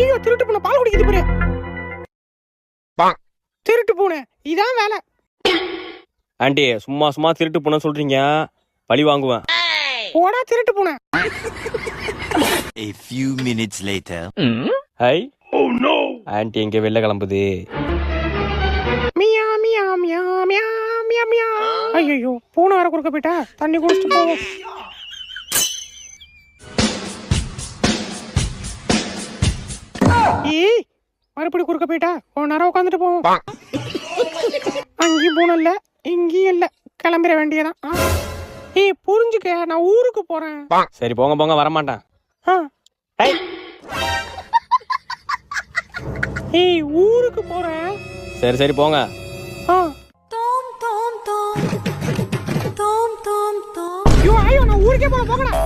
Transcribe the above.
ஐயோ திருட்டு பூனை பால் குடிக்குது பாரு. திருட்டு பூனை இதான் வேலை. ஆண்டி சும்மா சும்மா திருட்டு பூனை சொல்றீங்க, பழி வாங்குவேன். போடா திருட்டு பூனை. A few minutes later. High aunty எங்க வெளில கிளம்புது. மியா மியா மியா மியா மியா மியா. ஐயோ பூனை வர குறுக்க போயிட்டா, தண்ணி குடிச்சிட்டு போவோம். ஏய் மறுபடி குறுக்க போயிட்டா, கொஞ்ச நேரம் உட்காந்துட்டு போவோம். அங்கேயும் பூனை இல்ல இங்கேயும் இல்ல, கிளம்பிட வேண்டியதான். ஏய் புரிஞ்சுக்க, நான் ஊருக்கு போறேன். சரி போங்க போங்க, வரமாட்டேன். ஏய் ஊருக்கு போறேன். சரி சரி போங்க. ஐயோ நான் ஊருக்கே போகலாம், போகலாம்.